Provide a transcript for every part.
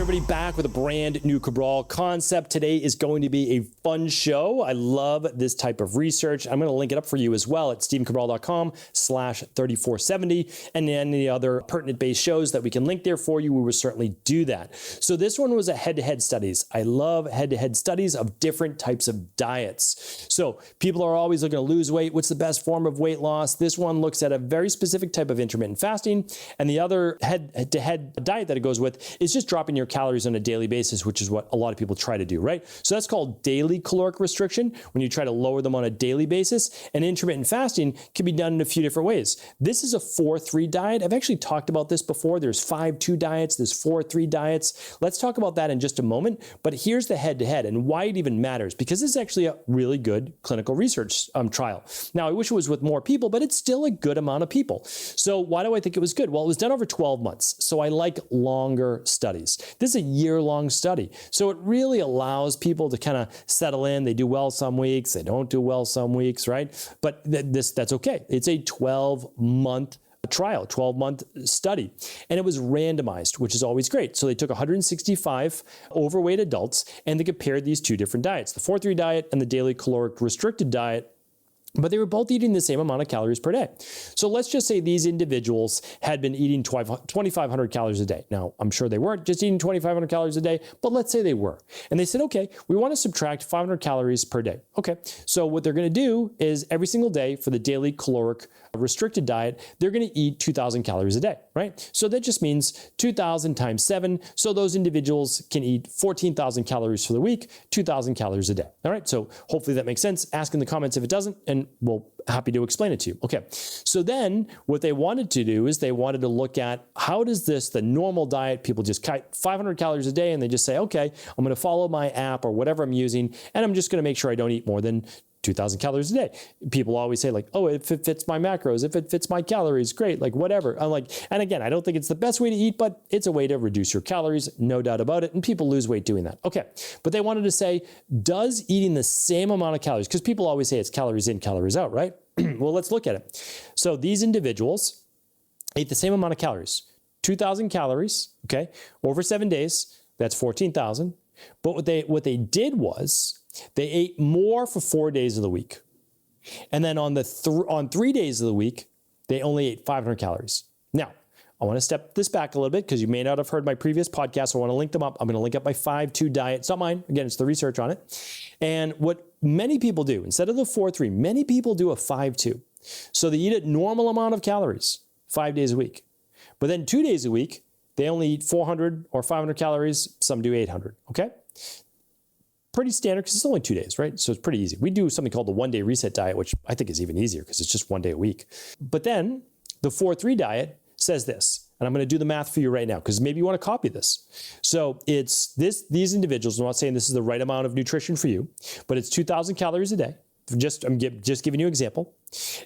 everybody, back with a brand new Cabral Concept. Today is going to be a fun show. I love this type of research. I'm going to link it up for you as well at stephencabral.com/3470, and any other pertinent-based shows that we can link there for you, we will certainly do that. So this one was a head-to-head studies. I love head-to-head studies of different types of diets. So people are always looking to lose weight. What's the best form of weight loss? This one looks at a very specific type of intermittent fasting, and the other head-to-head diet that it goes with is just dropping your calories on a daily basis, which is what a lot of people try to do, right? So that's called daily caloric restriction, when you try to lower them on a daily basis. And intermittent fasting can be done in a few different ways. This is a 4-3 diet. I've actually talked about this before. There's 5-2 diets, there's 4-3 diets. Let's talk about that in just a moment. But here's the head-to-head and why it even matters, because this is actually a really good clinical research trial. Now, I wish it was with more people, but it's still a good amount of people. So why do I think it was good? Well, it was done over 12 months. So I like longer studies. This is a year-long study. So it really allows people to kind of settle in. They do well some weeks, they don't do well some weeks, right? But that's okay. It's a 12-month trial, 12-month study. And it was randomized, which is always great. So they took 165 overweight adults and they compared these two different diets, the 4-3 diet and the daily caloric restricted diet. But they were both eating the same amount of calories per day. So let's just say these individuals had been eating 2,500 calories a day. Now, I'm sure they weren't just eating 2,500 calories a day, but let's say they were. And they said, okay, we want to subtract 500 calories per day. Okay, so what they're going to do is every single day for the daily caloric restricted diet, they're going to eat 2,000 calories a day, right? So that just means 2,000 times 7. So those individuals can eat 14,000 calories for the week, 2,000 calories a day. All right, so hopefully that makes sense. Ask in the comments if it doesn't, and we'll happy to explain it to you. Okay, so then what they wanted to do is they wanted to look at how does the normal diet, people just cut 500 calories a day and they just say, okay, I'm going to follow my app or whatever I'm using, and I'm just going to make sure I don't eat more than 2,000 calories a day. People always say like, oh, if it fits my macros, if it fits my calories, great, like whatever. I'm like, and again, I don't think it's the best way to eat, but it's a way to reduce your calories, no doubt about it. And people lose weight doing that. Okay, but they wanted to say, does eating the same amount of calories, because people always say it's calories in, calories out, right? Well, let's look at it. So these individuals ate the same amount of calories, 2,000 calories, okay, over 7 days, that's 14,000. But what they did was, they ate more for 4 days of the week. And then on 3 days of the week, they only ate 500 calories. Now, I want to step this back a little bit because you may not have heard my previous podcast. I want to link them up. I'm going to link up my 5-2 diet. It's not mine. Again, it's the research on it. And what many people do, instead of the 4-3, many people do a 5-2. So they eat a normal amount of calories 5 days a week. But then 2 days a week, they only eat 400 or 500 calories. Some do 800, okay? Pretty standard because it's only 2 days, right? So it's pretty easy. We do something called the 1-day reset diet, which I think is even easier because it's just 1 day a week. But then the 4-3 diet says this, and I'm going to do the math for you right now because maybe you want to copy this. So it's these individuals, I'm not saying this is the right amount of nutrition for you, but it's 2,000 calories a day. I'm just giving you an example.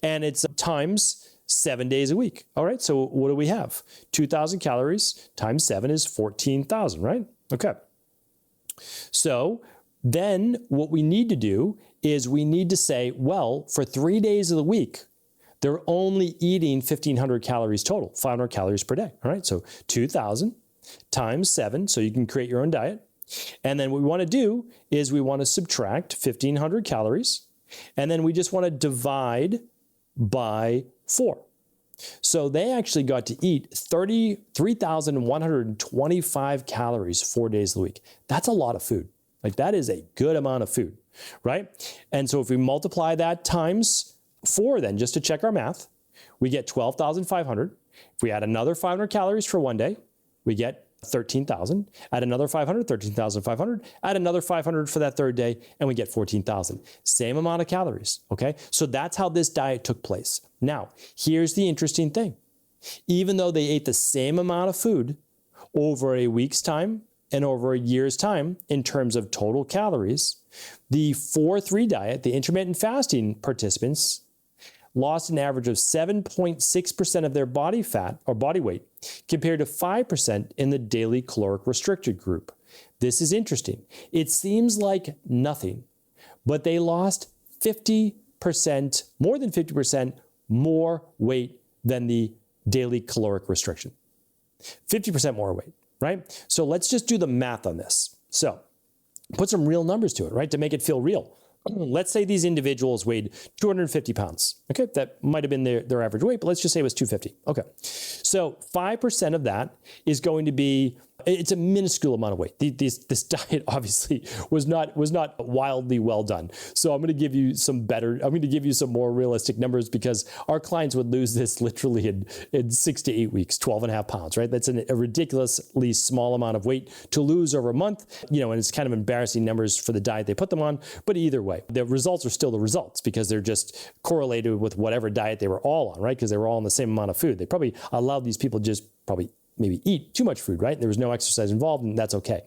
And it's times 7 days a week. All right, so what do we have? 2,000 calories times 7 is 14,000, right? Okay. So then what we need to do is we need to say, well, for 3 days of the week, they're only eating 1,500 calories total, 500 calories per day. All right, so 2,000 times 7, so you can create your own diet. And then what we want to do is we want to subtract 1,500 calories, and then we just want to divide by 4. So they actually got to eat 3,125 calories 4 days of the week. That's a lot of food. Like that is a good amount of food, right? And so if we multiply that times 4 then, just to check our math, we get 12,500. If we add another 500 calories for 1 day, we get 13,000. Add another 500, 13,500. Add another 500 for that third day, and we get 14,000. Same amount of calories, okay? So that's how this diet took place. Now, here's the interesting thing. Even though they ate the same amount of food over a week's time and over a year's time in terms of total calories, the 4-3 diet, the intermittent fasting participants, lost an average of 7.6% of their body fat or body weight compared to 5% in the daily caloric restricted group. This is interesting. It seems like nothing, but they lost 50%, more than 50% more weight than the daily caloric restriction. 50% more weight. right? So let's just do the math on this. So put some real numbers to it, right? To make it feel real. Let's say these individuals weighed 250 pounds. Okay, that might have been their average weight, but let's just say it was 250. Okay, so 5% of that is going to be, it's a minuscule amount of weight. This diet obviously was not wildly well done. So I'm going to give you some more realistic numbers, because our clients would lose this literally in 6 to 8 weeks, 12.5 pounds, right? That's a ridiculously small amount of weight to lose over a month, and it's kind of embarrassing numbers for the diet they put them on. But either way, the results are still the results, because they're just correlated with whatever diet they were all on, right? Because they were all on the same amount of food. They probably allowed these people just maybe eat too much food, right? There was no exercise involved, and that's okay.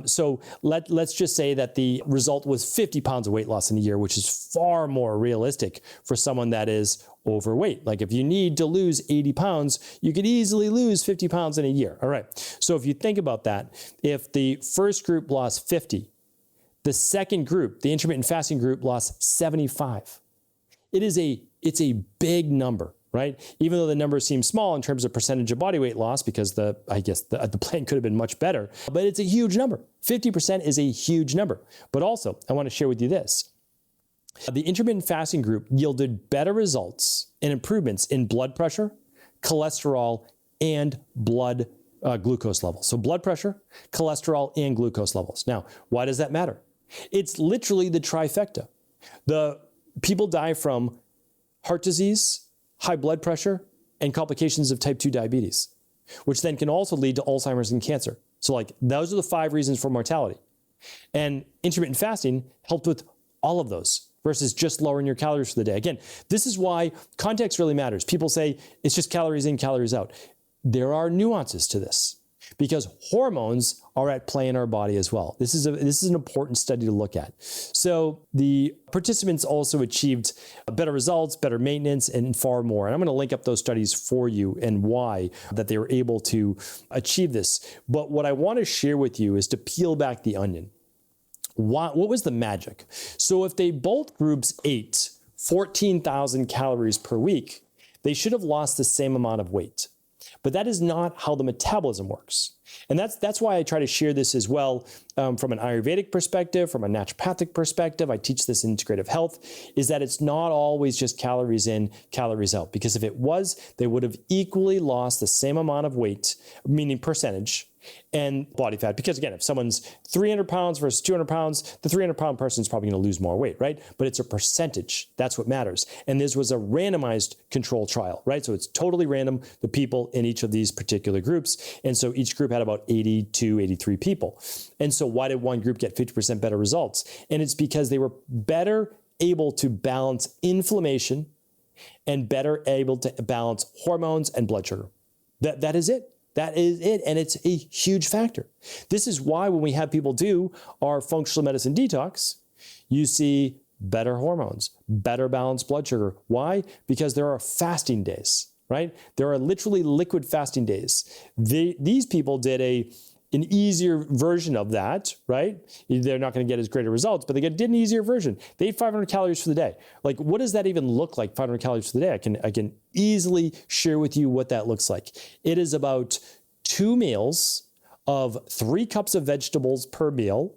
So let's just say that the result was 50 pounds of weight loss in a year, which is far more realistic for someone that is overweight. Like if you need to lose 80 pounds, you could easily lose 50 pounds in a year. All right. So if you think about that, if the first group lost 50, the second group, the intermittent fasting group, lost 75. It's a big number, right? Even though the number seems small in terms of percentage of body weight loss, because the plan could have been much better, but it's a huge number. 50% is a huge number. But also, I want to share with you this. The intermittent fasting group yielded better results and improvements in blood pressure, cholesterol, and blood glucose levels. So blood pressure, cholesterol, and glucose levels. Now, why does that matter? It's literally the trifecta. The people die from heart disease, high blood pressure, and complications of type 2 diabetes, which then can also lead to Alzheimer's and cancer. So those are the 5 reasons for mortality. And intermittent fasting helped with all of those versus just lowering your calories for the day. Again, this is why context really matters. People say it's just calories in, calories out. There are nuances to this, because hormones are at play in our body as well. This is an important study to look at. So the participants also achieved better results, better maintenance, and far more. And I'm going to link up those studies for you and why that they were able to achieve this. But what I want to share with you is to peel back the onion. What was the magic? So if they both groups ate 14,000 calories per week, they should have lost the same amount of weight. But that is not how the metabolism works. And that's why I try to share this as well from an Ayurvedic perspective, from a naturopathic perspective. I teach this in integrative health, is that it's not always just calories in, calories out. Because if it was, they would have equally lost the same amount of weight, meaning percentage, and body fat. Because again, if someone's 300 pounds versus 200 pounds, the 300 pound person is probably going to lose more weight, right? But it's a percentage. That's what matters. And this was a randomized control trial, right? So it's totally random, the people in each of these particular groups. And so each group had about 82, 83 people. And so why did one group get 50% better results? And it's because they were better able to balance inflammation and better able to balance hormones and blood sugar. That is it. That is it. And it's a huge factor. This is why when we have people do our functional medicine detox, you see better hormones, better balanced blood sugar. Why? Because there are fasting days, right? There are literally liquid fasting days. These people did an easier version of that, right? They're not going to get as great a results, but they did an easier version. They ate 500 calories for the day. What does that even look like, 500 calories for the day? I can easily share with you what that looks like. It is about 2 meals of 3 cups of vegetables per meal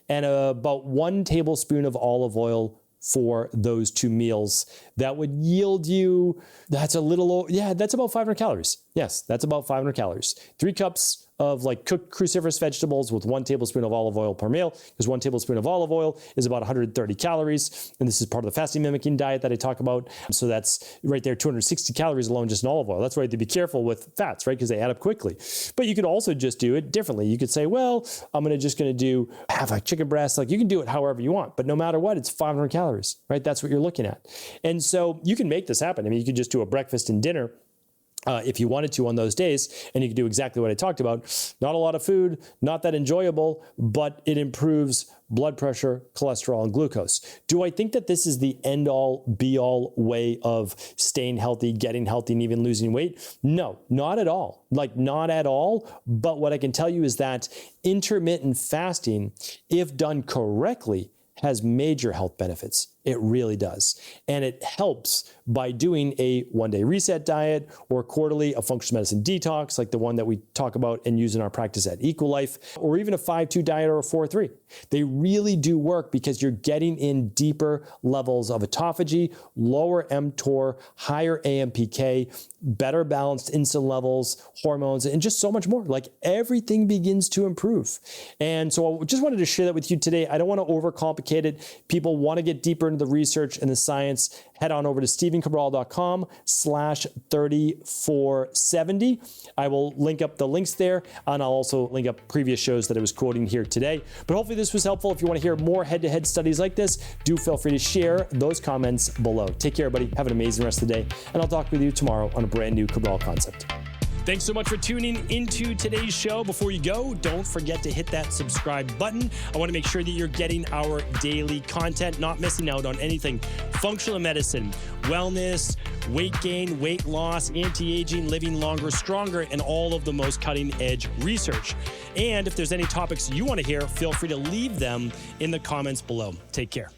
and about 1 tablespoon of olive oil for those 2 meals. That would yield you, that's about 500 calories. Yes, that's about 500 calories. 3 cups of cooked cruciferous vegetables with 1 tablespoon of olive oil per meal, because 1 tablespoon of olive oil is about 130 calories. And this is part of the fasting mimicking diet that I talk about. So that's right there, 260 calories alone just in olive oil. That's why you have to be careful with fats, right? Because they add up quickly. But you could also just do it differently. You could say, well, I'm just going to do half a chicken breast. You can do it however you want, but no matter what, it's 500 calories, right? That's what you're looking at. And so you can make this happen. You could just do a breakfast and dinner if you wanted to on those days, and you can do exactly what I talked about. Not a lot of food, not that enjoyable, but it improves blood pressure, cholesterol, and glucose. Do I think that this is the end-all, be-all way of staying healthy, getting healthy, and even losing weight? No, not at all. Not at all. But what I can tell you is that intermittent fasting, if done correctly, has major health benefits. It really does. And it helps by doing a one-day reset diet or quarterly a functional medicine detox, like the one that we talk about and use in our practice at Equalife, or even a 5-2 diet or a 4-3. They really do work because you're getting in deeper levels of autophagy, lower mTOR, higher AMPK, better balanced insulin levels, hormones, and just so much more. Like everything begins to improve. And so I just wanted to share that with you today. I don't want to overcomplicate it. People want to get deeper into the research and the science. Head on over to stephencabral.com/3470. I will link up the links there, and I'll also link up previous shows that I was quoting here today. But hopefully this was helpful. If you want to hear more head-to-head studies like this, do feel free to share those comments below. Take care, everybody. Have an amazing rest of the day, and I'll talk with you tomorrow on a brand new Cabral Concept. Thanks so much for tuning into today's show. Before you go, don't forget to hit that subscribe button. I want to make sure that you're getting our daily content, not missing out on anything functional medicine, wellness, weight gain, weight loss, anti-aging, living longer, stronger, and all of the most cutting-edge research. And if there's any topics you want to hear, feel free to leave them in the comments below. Take care.